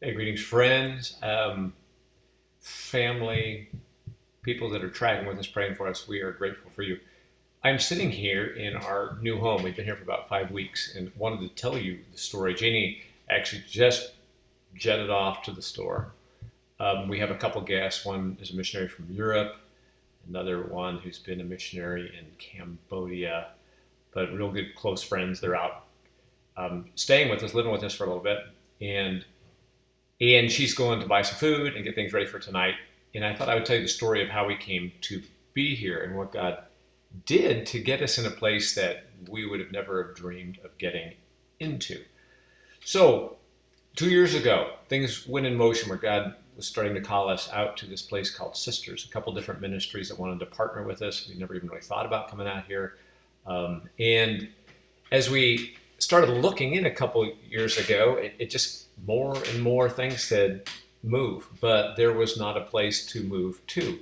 Hey, greetings, friends, family, people that are tracking with us, praying for us. We are grateful for you. I'm sitting here in our new home. We've been here for about 5 weeks and wanted to tell you the story. Janie actually just jetted off to the store. We have a couple guests. One is a missionary from Europe, another one who's been a missionary in Cambodia, but real good close friends. They're out staying with us, living with us for a little bit. And she's going to buy some food and get things ready for tonight. And I thought I would tell you the story of how we came to be here and what God did to get us in a place that we would have never have dreamed of getting into. So, 2 years ago, things went in motion where God was starting to call us out to this place called Sisters, a couple different ministries that wanted to partner with us. We never even really thought about coming out here. And as we started looking in a couple years ago, it just more and more things said move, but there was not a place to move to.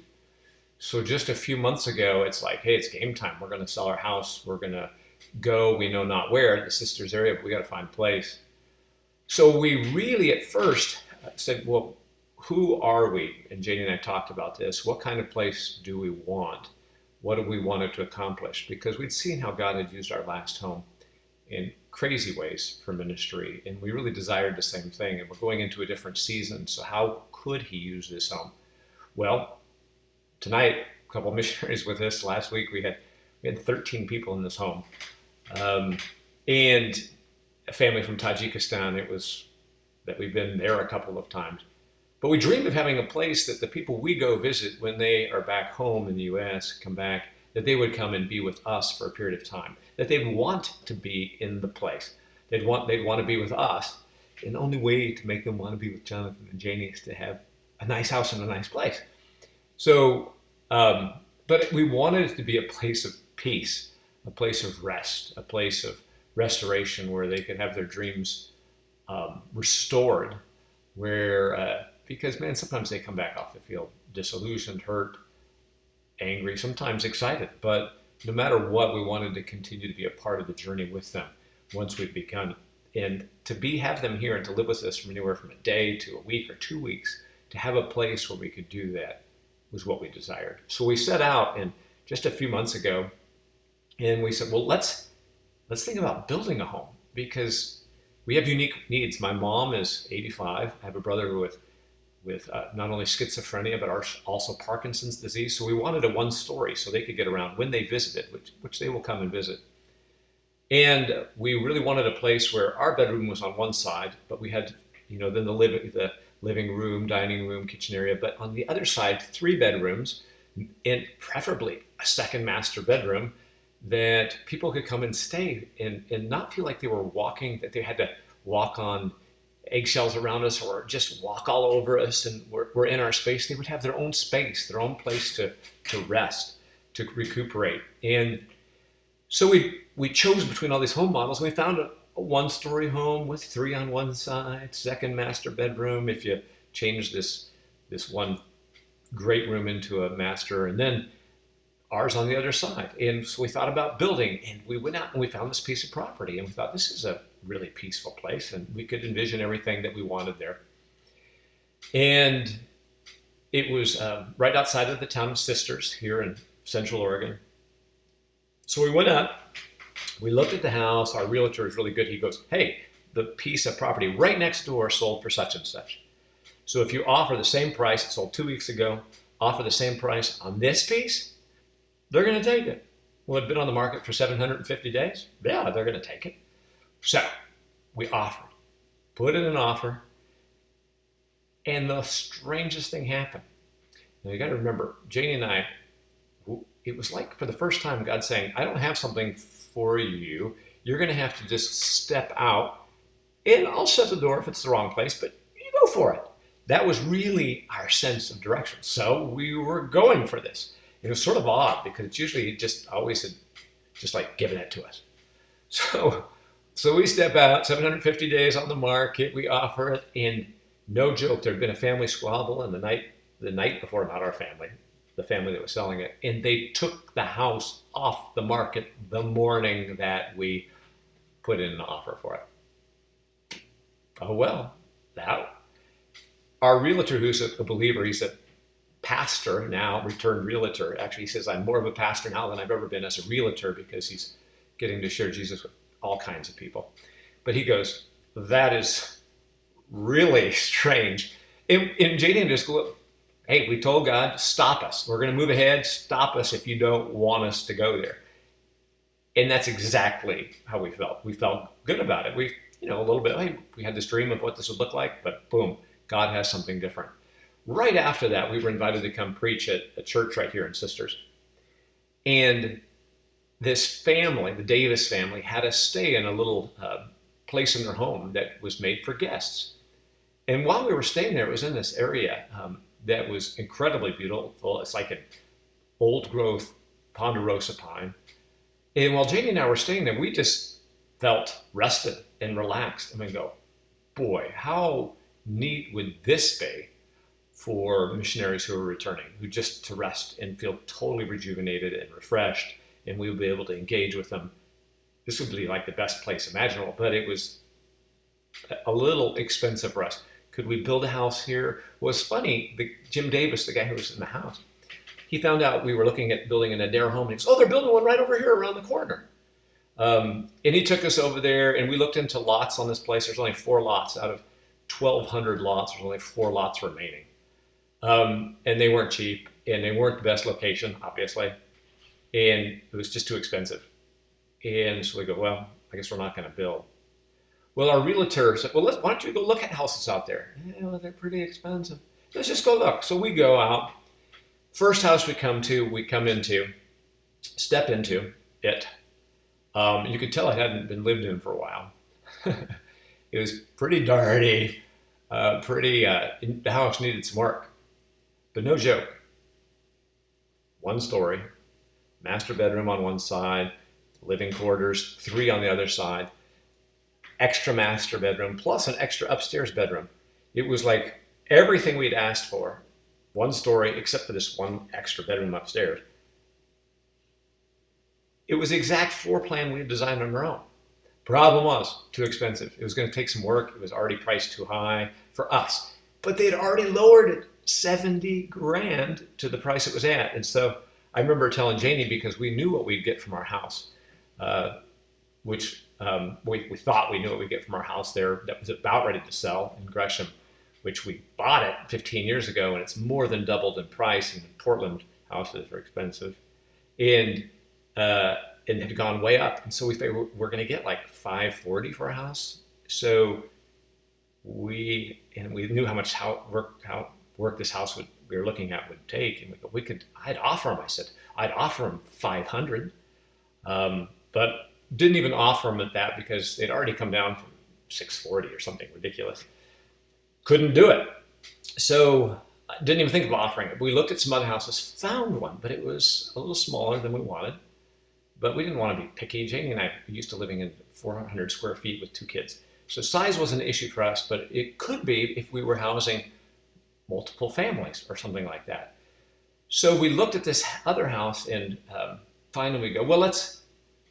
So just a few months ago, it's like, hey, it's game time. We're going to sell our house. We're going to go, we know not where, the Sisters area, but we got to find a place. So we really at first said, well, who are we? And Janie and I talked about this. What kind of place do we want? What do we want it to accomplish? Because we'd seen how God had used our last home in crazy ways for ministry, and we really desired the same thing. And we're going into a different season, so how could He use this home? Well, tonight, a couple of missionaries with us. Last week we had 13 people in this home, and a family from Tajikistan. It was that we've been there a couple of times. But we dream of having a place that the people we go visit when they are back home in the U.S., come back, that they would come and be with us for a period of time, that they'd want to be in the place. They'd want to be with us. And the only way to make them want to be with Jonathan and Janie is to have a nice house and a nice place. So, but we wanted it to be a place of peace, a place of rest, a place of restoration where they could have their dreams restored. Because man, sometimes they come back off the field disillusioned, hurt, angry, sometimes excited. But no matter what, we wanted to continue to be a part of the journey with them once we've begun. And have them here and to live with us from anywhere from a day to a week or 2 weeks, to have a place where we could do that was what we desired. So we set out and just a few months ago, and we said, well, let's think about building a home because we have unique needs. My mom is 85. I have a brother with not only schizophrenia, but also Parkinson's disease. So we wanted a one story so they could get around when they visited, which they will come and visit. And we really wanted a place where our bedroom was on one side, but we had, then the living room, dining room, kitchen area. But on the other side, 3 bedrooms, and preferably a second master bedroom that people could come and stay and not feel like they were walking, that they had to walk on eggshells around us or just walk all over us and we're in our space. They would have their own space, their own place to rest, to recuperate. And so we chose between all these home models. And we found a one-story home with 3 on one side, second master bedroom. If you change this one great room into a master, and then ours on the other side. And so we thought about building, and we went out and we found this piece of property, and we thought this is a really peaceful place, and we could envision everything that we wanted there. And it was right outside of the town of Sisters here in Central Oregon. So we went up, we looked at the house. Our realtor is really good. He goes, hey, the piece of property right next door sold for such and such. So if you offer the same price, it sold 2 weeks ago, offer the same price on this piece, they're going to take it. Well, it had been on the market for 750 days. Yeah, they're going to take it. So we offered, put in an offer, and the strangest thing happened. Now you got to remember, Janie and I, it was like for the first time God saying, I don't have something for you. You're going to have to just step out, and I'll shut the door if it's the wrong place, but you go for it. That was really our sense of direction. So we were going for this. It was sort of odd because it's usually just always just like giving it to us. So we step out, 750 days on the market, we offer it, and no joke, there had been a family squabble in the night before, not our family, the family that was selling it, and they took the house off the market the morning that we put in an offer for it. Oh well, our realtor, who's a believer, he's a pastor now, returned realtor. Actually, he says, I'm more of a pastor now than I've ever been as a realtor because he's getting to share Jesus with all kinds of people. But he goes, that is really strange. And Janie just go, hey, we told God, stop us. We're going to move ahead. Stop us if you don't want us to go there. And that's exactly how we felt. We felt good about it. We, a little bit, hey, we had this dream of what this would look like, but boom, God has something different. Right after that, we were invited to come preach at a church right here in Sisters. And this family, the Davis family, had us stay in a little place in their home that was made for guests. And while we were staying there, it was in this area that was incredibly beautiful. It's like an old growth ponderosa pine. And while Janie and I were staying there, we just felt rested and relaxed. And we go, boy, how neat would this be for missionaries who are returning, who just to rest and feel totally rejuvenated and refreshed, and we would be able to engage with them. This would be like the best place imaginable, but it was a little expensive for us. Could we build a house here? Well, it's funny, Jim Davis, the guy who was in the house, he found out we were looking at building an Adair home, and he goes, oh, they're building one right over here around the corner. And he took us over there, and we looked into lots on this place. There's only 4 lots out of 1,200 lots. There's only 4 lots remaining. And they weren't cheap, and they weren't the best location, obviously. And it was just too expensive. And so we go, well, I guess we're not going to build. Well, our realtor said, well, why don't you go look at houses out there? Yeah, well, they're pretty expensive. Let's just go look. So we go out. First house we come into, step into it. You could tell it hadn't been lived in for a while. It was pretty dirty, the house needed some work. But no joke. 1 story, master bedroom on one side, living quarters, 3 on the other side, extra master bedroom, plus an extra upstairs bedroom. It was like everything we'd asked for, 1 story, except for this 1 extra bedroom upstairs. It was the exact floor plan we had designed on our own. Problem was, too expensive. It was going to take some work. It was already priced too high for us. But they'd already lowered it $70,000 to the price it was at. And so I remember telling Janie, because we knew what we'd get from our house, which we thought we knew what we'd get from our house there that was about ready to sell in Gresham, which we bought it 15 years ago, and it's more than doubled in price. And Portland houses are expensive. And it had gone way up. And so we figured we're going to get like $540,000 for a house. So we knew how much work this house we were looking at would take. And I'd offer him, I said, I'd offer him $500,000. But didn't even offer him at that because they'd already come down from $640,000 or something ridiculous. Couldn't do it. So I didn't even think of offering it. We looked at some other houses, found one, but it was a little smaller than we wanted. But we didn't want to be picky. Janie and I were used to living in 400 square feet with 2 kids. So size wasn't an issue for us, but it could be if we were housing multiple families or something like that. So we looked at this other house and finally we go, well, let's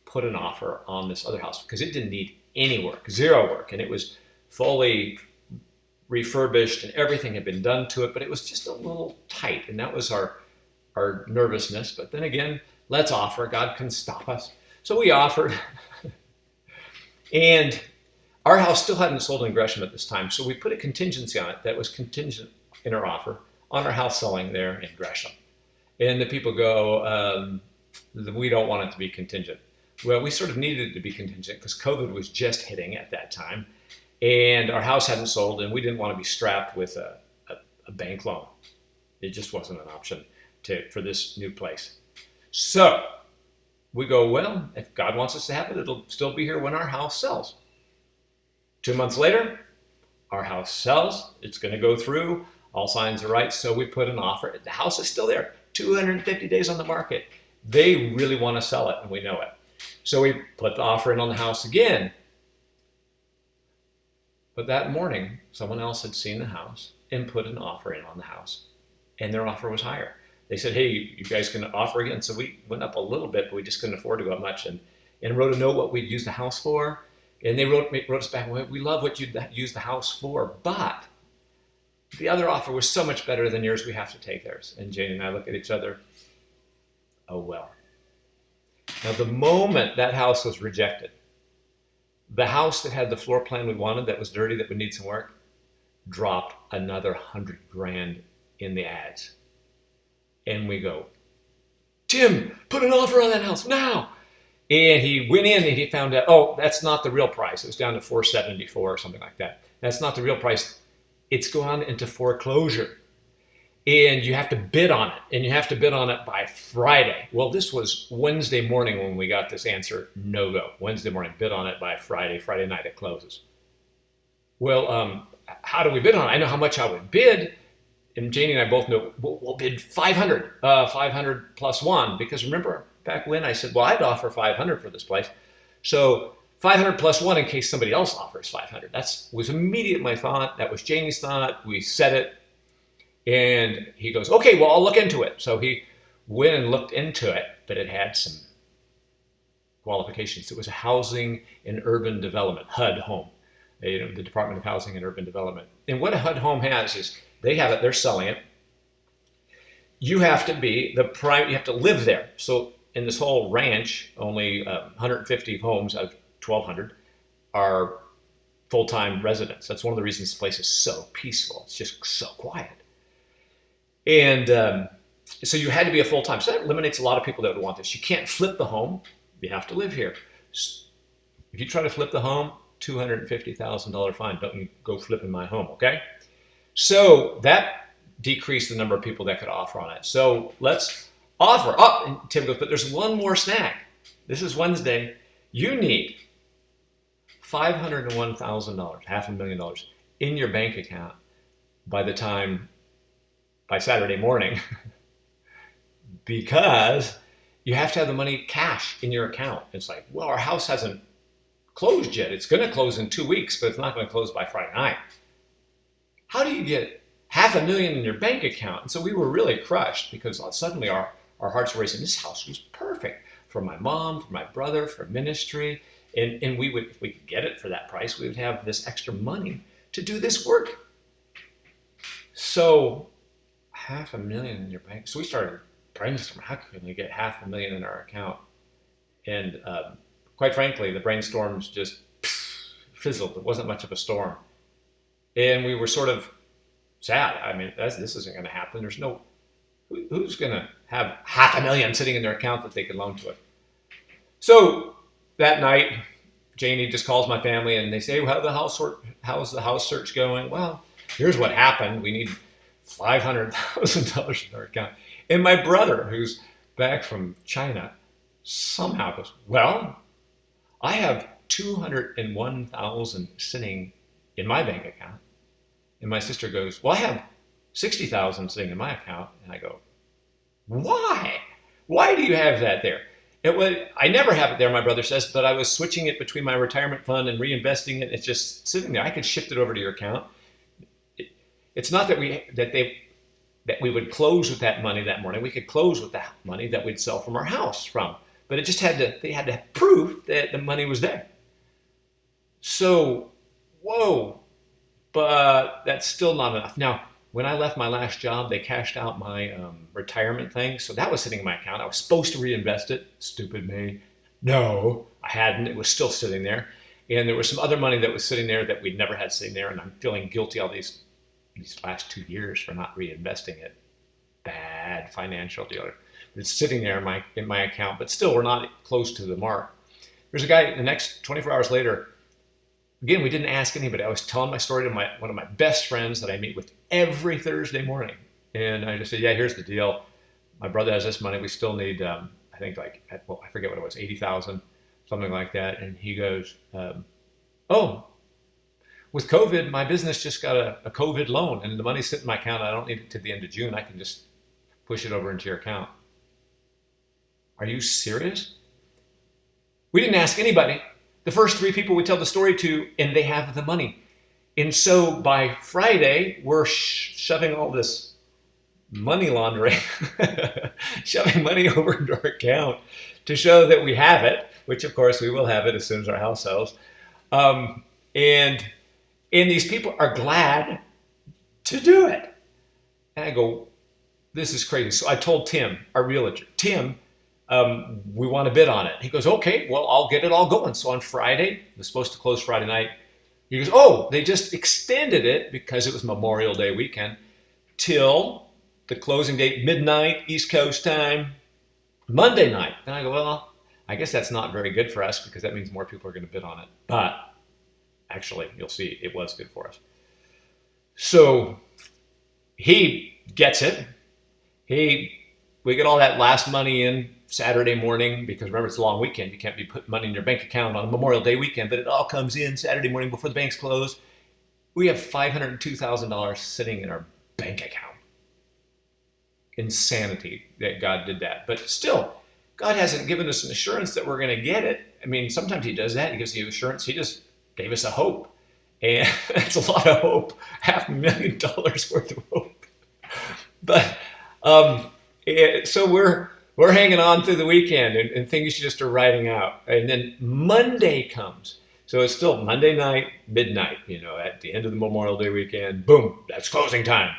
put an offer on this other house because it didn't need any work, 0 work. And it was fully refurbished and everything had been done to it, but it was just a little tight. And that was our nervousness. But then again, let's offer. God can stop us. So we offered. And our house still hadn't sold in Gresham at this time. So we put a contingency on it that was contingent in our offer on our house selling there in Gresham. And the people go, we don't want it to be contingent. Well, we sort of needed it to be contingent because COVID was just hitting at that time. And our house hadn't sold and we didn't want to be strapped with a bank loan. It just wasn't an option for this new place. So we go, well, if God wants us to have it, it'll still be here when our house sells. 2 months later, our house sells. It's going to go through. All signs are right. So we put an offer. The house is still there. 250 days on the market. They really want to sell it, and we know it. So we put the offer in on the house again. But that morning, someone else had seen the house and put an offer in on the house. And their offer was higher. They said, hey, you guys can offer again. So we went up a little bit, but we just couldn't afford to go up much. And wrote a note what we'd use the house for. And they wrote us back, well, we love what you'd use the house for, but the other offer was so much better than yours, we have to take theirs. And Janie and I look at each other, oh well. Now, the moment that house was rejected, the house that had the floor plan we wanted, that was dirty, that would need some work, dropped another 100 grand in the ads. And we go, Tim, put an offer on that house now. And he went in and he found out, oh, that's not the real price. It was down to 474 or something like that. That's not the real price. It's gone into foreclosure. And you have to bid on it. And you have to bid on it by Friday. Well, this was Wednesday morning when we got this answer, no go. Wednesday morning, bid on it by Friday. Friday night it closes. Well, how do we bid on it? I know how much I would bid. And Janie and I both know we'll bid 500, 500 plus one. Because remember, back when I said, well, I'd offer 500 for this place. So 500 plus one in case somebody else offers 500. That was immediate my thought. That was Janie's thought. We said it. And he goes, okay, well, I'll look into it. So he went and looked into it, but it had some qualifications. It was a housing and urban development, HUD home, the Department of Housing and Urban Development. And what a HUD home has is they have it, they're selling it. You have to be you have to live there. So in this whole ranch, only 150 homes out of 1,200 are full-time residents. That's one of the reasons this place is so peaceful. It's just so quiet. And so you had to be a full-time. So that eliminates a lot of people that would want this. You can't flip the home. You have to live here. If you try to flip the home, $250,000 fine. Don't you go flipping my home, okay? So that decreased the number of people that could offer on it. So let's offer. Oh, and Tim goes, but there's one more snag. This is Wednesday. You need $501,000, $500,000 in your bank account by Saturday morning, because you have to have the money cash in your account. It's like, well, our house hasn't closed yet. It's going to close in 2 weeks, but it's not going to close by Friday night. How do you get $500,000 in your bank account? And so we were really crushed, because suddenly our hearts were racing. This house was perfect for my mom, for my brother, for ministry. And we would, if we could get it for that price, we would have this extra money to do this work. So $500,000 in your bank. So we started brainstorming, how can we get $500,000 in our account? And quite frankly, the brainstorms just fizzled. It wasn't much of a storm. And we were sort of sad. I mean, this isn't going to happen. There's who's going to have $500,000 sitting in their account that they could loan to it? So that night, Janie just calls my family and they say, well, how's the house search going? Well, here's what happened. We need $500,000 in our account. And my brother, who's back from China, somehow goes, well, I have $201,000 sitting in my bank account. And my sister goes, well, I have $60,000 sitting in my account. And I go, why? Why do you have that there? I never have it there, my brother says, but I was switching it between my retirement fund and reinvesting it. It's just sitting there. I could shift it over to your account. It's not that we would close with that money that morning. We could close with that money that we'd sell from our house from. But it just they had to prove that the money was there. So, whoa, but that's still not enough. Now, when I left my last job, they cashed out my retirement thing. So that was sitting in my account. I was supposed to reinvest it. Stupid me. No, I hadn't. It was still sitting there. And there was some other money that was sitting there that we'd never had sitting there. And I'm feeling guilty all these last 2 years for not reinvesting it. Bad financial dealer. It's sitting there in my account, but still we're not close to the mark. There's a guy the next 24 hours later. Again, we didn't ask anybody. I was telling my story to one of my best friends that I meet with every Thursday morning. And I just said, yeah, here's the deal. My brother has this money. We still need, I think I forget what it was, 80,000, something like that. And he goes, oh, with COVID, my business just got a COVID loan and the money's sitting in my account. I don't need it to the end of June. I can just push it over into your account. Are you serious? We didn't ask anybody. The first 3 people we tell the story to, and they have the money. And so by Friday, we're shoving all this money laundering, shoving money over into our account to show that we have it, which of course we will have it as soon as our house sells. And these people are glad to do it. And I go, this is crazy. So I told Tim, our realtor, Tim, we want to bid on it. He goes, okay, well, I'll get it all going. So on Friday, it was supposed to close Friday night. He goes, oh, they just extended it because it was Memorial Day weekend till the closing date, midnight, East Coast time, Monday night. And I go, well, I guess that's not very good for us because that means more people are going to bid on it. But actually, you'll see it was good for us. So he gets it. We get all that last money in Saturday morning because remember, it's a long weekend. You can't be putting money in your bank account on a Memorial Day weekend, but it all comes in Saturday morning before the banks close. We have $502,000 sitting in our bank account. Insanity that God did that. But still, God hasn't given us an assurance that we're going to get it. I mean, sometimes he does that. He gives you assurance. He just gave us a hope. And that's a lot of hope. $500,000 worth of hope. But so we're hanging on through the weekend and things just are riding out. And then Monday comes. So it's still Monday night, midnight, at the end of the Memorial Day weekend. Boom, that's closing time.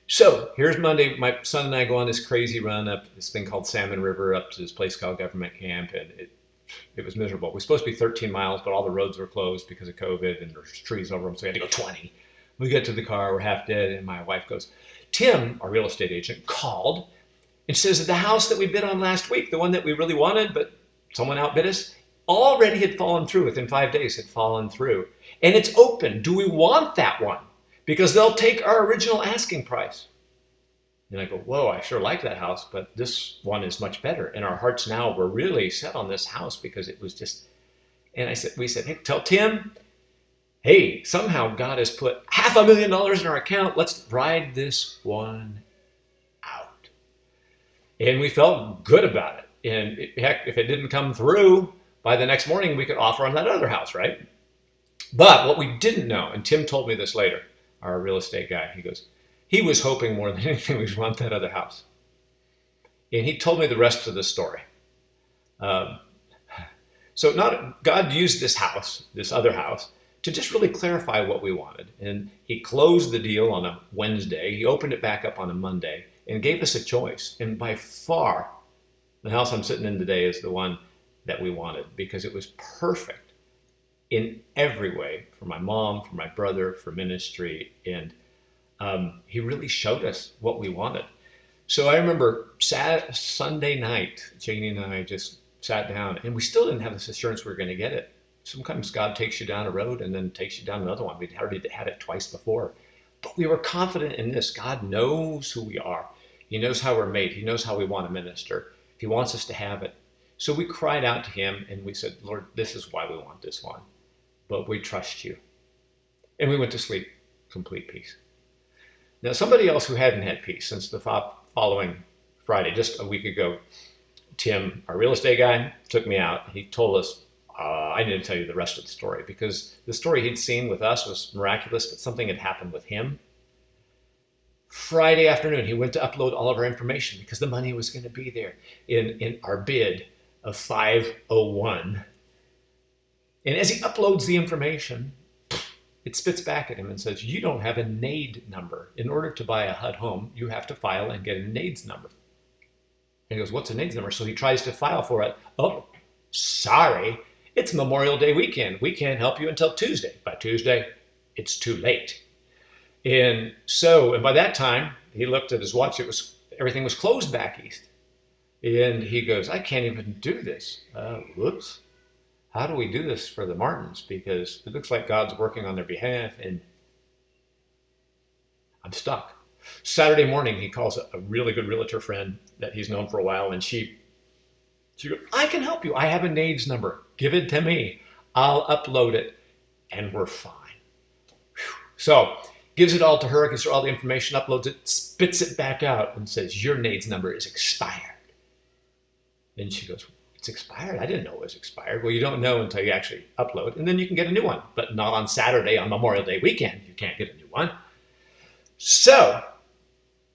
So here's Monday. My son and I go on this crazy run up this thing called Salmon River up to this place called Government Camp. And it was miserable. It was supposed to be 13 miles, but all the roads were closed because of COVID and there's trees over them. So we had to go 20. We get to the car, we're half dead. And my wife goes, Tim, our real estate agent, called and says that the house that we bid on last week, the one that we really wanted, but someone outbid us, already had fallen through within 5 days, had fallen through. And it's open. Do we want that one? Because they'll take our original asking price. And I go, whoa, I sure like that house, but this one is much better. And our hearts now were really set on this house because it was just, and we said, hey, tell Tim, hey, somehow God has put $500,000 in our account. Let's ride this one out. And we felt good about it. And heck, if it didn't come through by the next morning, we could offer on that other house, right? But what we didn't know, and Tim told me this later, our real estate guy, he goes, he was hoping more than anything we'd want that other house. And he told me the rest of the story. So God used this house, this other house, to just really clarify what we wanted. And he closed the deal on a Wednesday. He opened it back up on a Monday and gave us a choice. And by far, the house I'm sitting in today is the one that we wanted because it was perfect in every way for my mom, for my brother, for ministry. And he really showed us what we wanted. So I remember Sunday night, Janie and I just sat down and we still didn't have this assurance we were going to get it. Sometimes God takes you down a road and then takes you down another one. We'd already had it twice before. But we were confident in this. God knows who we are. He knows how we're made. He knows how we want to minister. He wants us to have it. So we cried out to him and we said, Lord, this is why we want this one. But we trust you. And we went to sleep, complete peace. Now, somebody else who hadn't had peace since the following Friday, just a week ago, Tim, our real estate guy, took me out. He told us, I need to tell you the rest of the story because the story he'd seen with us was miraculous, but something had happened with him. Friday afternoon, he went to upload all of our information because the money was going to be there in our bid of 501. And as he uploads the information, it spits back at him and says, you don't have a NAID number. In order to buy a HUD home, you have to file and get a NAIDS number. And he goes, what's a NAIDS number? So he tries to file for it. Oh, sorry, it's Memorial Day weekend. We can't help you until Tuesday. By Tuesday, it's too late. And by that time, he looked at his watch. Everything was closed back east. And he goes, I can't even do this. Whoops. How do we do this for the Martins? Because it looks like God's working on their behalf and I'm stuck. Saturday morning, he calls a really good realtor friend that he's known for a while. And she goes, I can help you. I have a NAIDS number. Give it to me. I'll upload it and we're fine. Whew. So gives it all to her, gives her all the information, uploads it, spits it back out and says, your NAIDS number is expired. And she goes, it's expired? I didn't know it was expired. Well, you don't know until you actually upload, and then you can get a new one, but not on Saturday on Memorial Day weekend. You can't get a new one. So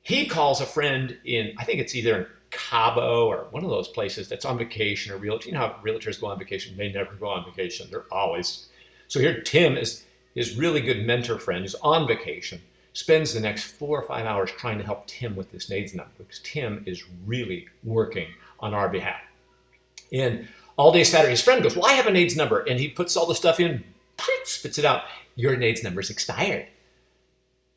he calls a friend in, I think it's either in Cabo or one of those places that's on vacation or realtor. You know how realtors go on vacation? They never go on vacation. They're always. So here Tim is his really good mentor friend is on vacation. spends the next 4 or 5 hours trying to help Tim with this NAIDS number because Tim is really working on our behalf. And all day Saturday, his friend goes, well, I have a NAIDS number. And he puts all the stuff in, spits it out. Your NAIDS number is expired.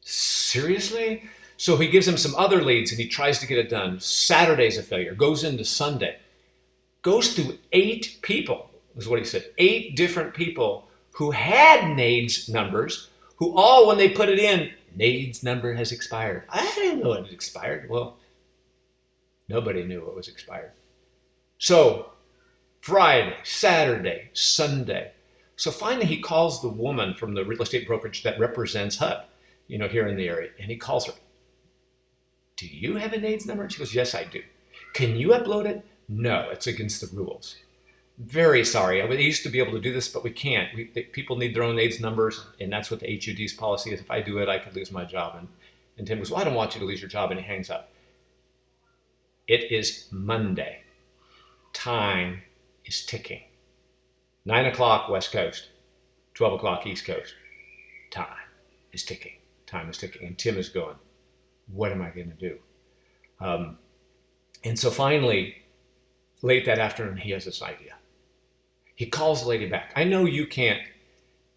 Seriously? So he gives him some other leads and he tries to get it done. Saturday's a failure, goes into Sunday. Goes through 8 people, is what he said. 8 different people who had NAIDS numbers, who all, when they put it in, NAIDS number has expired. I didn't know it had expired. Well, nobody knew it was expired. So Friday, Saturday, Sunday. So finally he calls the woman from the real estate brokerage that represents HUD, here in the area. And he calls her. Do you have a NAIDS number? And she goes, yes, I do. Can you upload it? No, it's against the rules. Very sorry. I used to be able to do this, but we can't. People need their own NAIDS numbers, and that's what the HUD's policy is. If I do it, I could lose my job. And Tim goes, well, I don't want you to lose your job, and he hangs up. It is Monday. Time is ticking. 9 o'clock West Coast, 12 o'clock East Coast. Time is ticking. Time is ticking. And Tim is going, what am I going to do? And so finally, late that afternoon, he has this idea. He calls the lady back. I know you can't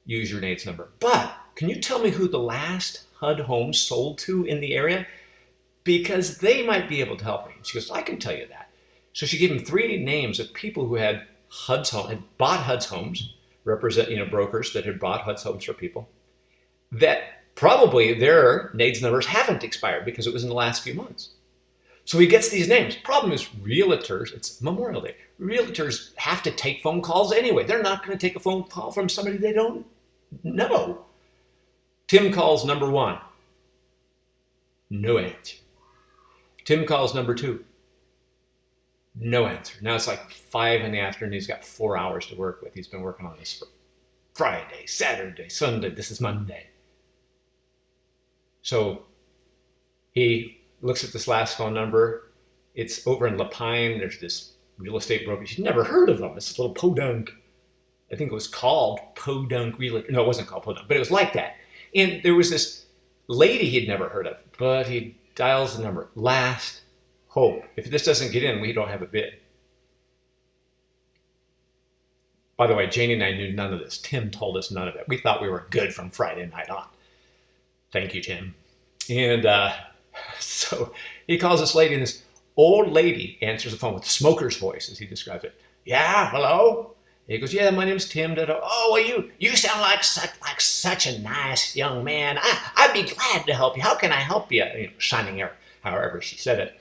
use your NAIDS number, but can you tell me who the last HUD home sold to in the area? Because they might be able to help me. She goes, I can tell you that. So she gave him 3 names of people who had bought HUD's homes, represent, brokers that had bought HUD's homes for people, that probably their NAIDS numbers haven't expired because it was in the last few months. So he gets these names. Problem is, realtors, it's Memorial Day. Realtors have to take phone calls anyway. They're not going to take a phone call from somebody they don't know. Tim calls number 1. No answer. Tim calls number 2. No answer. Now it's like 5 in the afternoon. He's got 4 hours to work with. He's been working on this for Friday, Saturday, Sunday. This is Monday. So he looks at this last phone number. It's over in La Pine. There's this real estate broker. He's never heard of them. It's a little podunk. I think it was called Podunk Realtor. No, it wasn't called Podunk, but it was like that. And there was this lady he'd never heard of, but he dials the number. Last hope. If this doesn't get in, we don't have a bid. By the way, Janie and I knew none of this. Tim told us none of it. We thought we were good from Friday night on. Thank you, Tim. And so he calls this lady, and this old lady answers the phone with a smoker's voice, as he describes it. Yeah, hello? And he goes, yeah, my name's Tim. Oh, well, you sound like such a nice young man. I'd be glad to help you. How can I help you? Shining air, however she said it.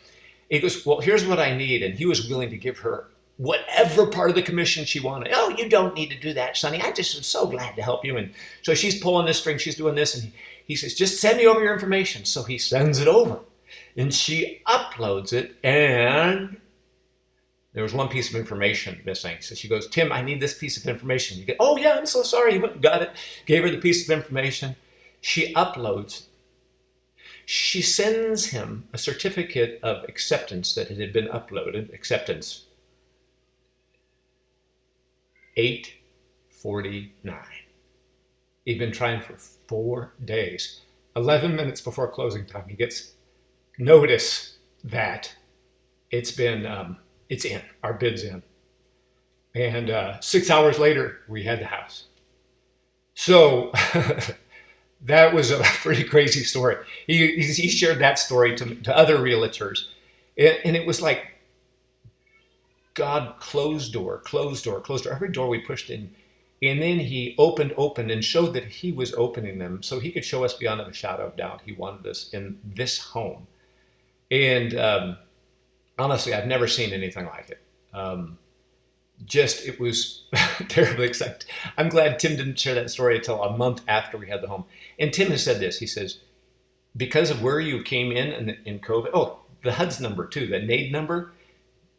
He goes, well, here's what I need. And he was willing to give her whatever part of the commission she wanted. Oh, you don't need to do that, Sonny. I just am so glad to help you. And so she's pulling this string. She's doing this. And he says, just send me over your information. So he sends it over. And she uploads it. And there was one piece of information missing. So she goes, Tim, I need this piece of information. You get, oh, yeah, I'm so sorry. You went and got it. Gave her the piece of information. She uploads. She sends him a certificate of acceptance that it had been uploaded. Acceptance. 8:49. He'd been trying for 4 days. 11 minutes before closing time, he gets notice that it's in. Our bid's in. And 6 hours later, we had the house. So that was a pretty crazy story. He shared that story to other realtors. And it was like God closed door. Every door we pushed in. And then he opened and showed that he was opening them so he could show us beyond a shadow of doubt. He wanted us in this home. And honestly, I've never seen anything like it. It was terribly exciting. I'm glad Tim didn't share that story until a month after we had the home. And Tim has said this. He says, because of where you came in COVID, the HUD's number too, the NAID number,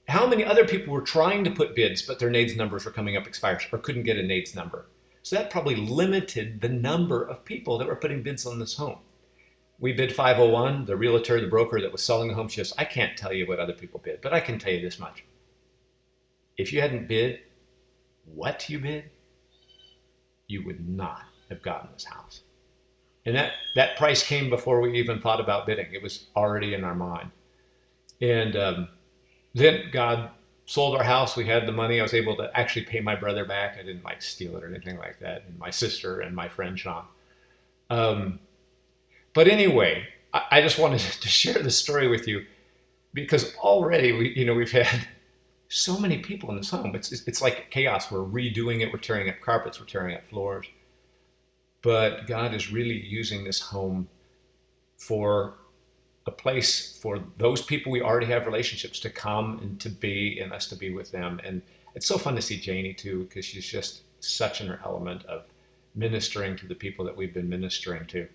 how many other people were trying to put bids, but their NAIDS numbers were coming up expired or couldn't get a NAIDS number? So that probably limited the number of people that were putting bids on this home. We bid 501. The realtor, the broker that was selling the home, she says, I can't tell you what other people bid, but I can tell you this much. If you hadn't bid what you bid, you would not have gotten this house. And that price came before we even thought about bidding. It was already in our mind. And then God sold our house. We had the money. I was able to actually pay my brother back. I didn't like steal it or anything like that. And my sister and my friend Sean. Um, but anyway, I just wanted to share this story with you because already we've had so many people in this home. It's like chaos. We're redoing it. We're tearing up carpets. We're tearing up floors. But God is really using this home for a place for those people we already have relationships to come and to be and us to be with them. And it's so fun to see Janie too, because she's just such an element of ministering to the people that we've been ministering to.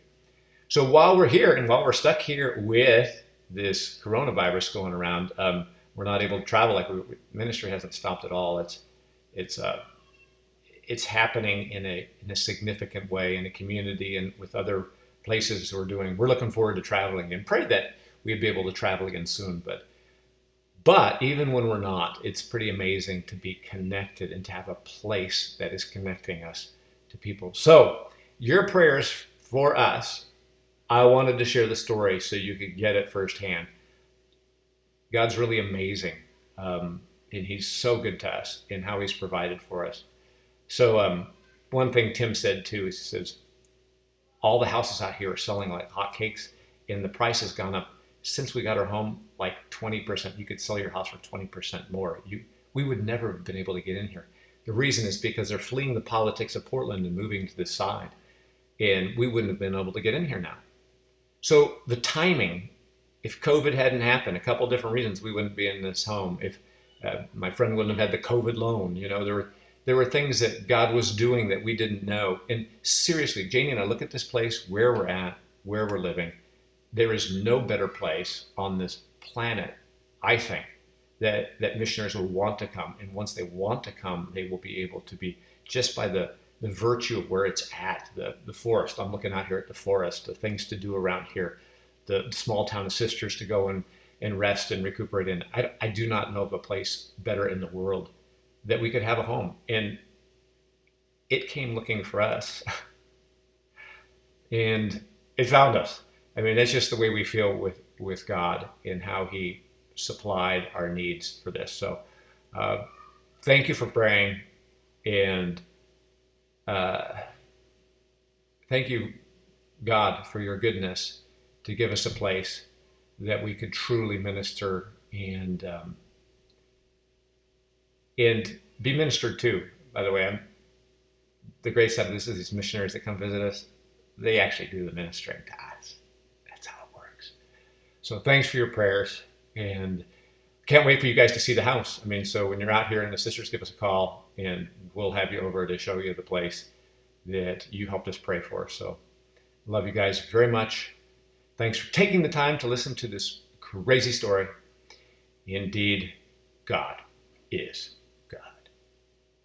So while we're here and while we're stuck here with this coronavirus going around, we're not able to travel. Like ministry hasn't stopped at all. It's happening in a significant way in the community and with other places we're looking forward to traveling and pray that we'd be able to travel again soon. But even when we're not, it's pretty amazing to be connected and to have a place that is connecting us to people. So your prayers for us, I wanted to share the story so you could get it firsthand. God's really amazing. And he's so good to us in how he's provided for us. So one thing Tim said too is he says, all the houses out here are selling like hotcakes, and the price has gone up since we got our home like 20%. You could sell your house for 20% more. We would never have been able to get in here. The reason is because they're fleeing the politics of Portland and moving to this side, and we wouldn't have been able to get in here now. So the timing, if COVID hadn't happened, a couple different reasons we wouldn't be in this home. If my friend wouldn't have had the COVID loan, there were things that God was doing that we didn't know. And seriously, Janie and I look at this place, where we're at, where we're living. There is no better place on this planet, I think, that missionaries will want to come. And once they want to come, they will be able to be, just by the virtue of where it's at, the forest. I'm looking out here at the forest, the things to do around here, the small town of Sisters to go and rest and recuperate in. I do not know of a place better in the world that we could have a home. And it came looking for us. And it found us. I mean, that's just the way we feel with God and how he supplied our needs for this. So thank you for praying. And thank you, God, for your goodness to give us a place that we could truly minister and be ministered to. By the way, the great side of this is these missionaries that come visit us, they actually do the ministering to us. That's how it works. So thanks for your prayers, and can't wait for you guys to see the house. I mean, so when you're out here and the sisters, give us a call, and we'll have you over to show you the place that you helped us pray for. So love you guys very much. Thanks for taking the time to listen to this crazy story. Indeed, God is.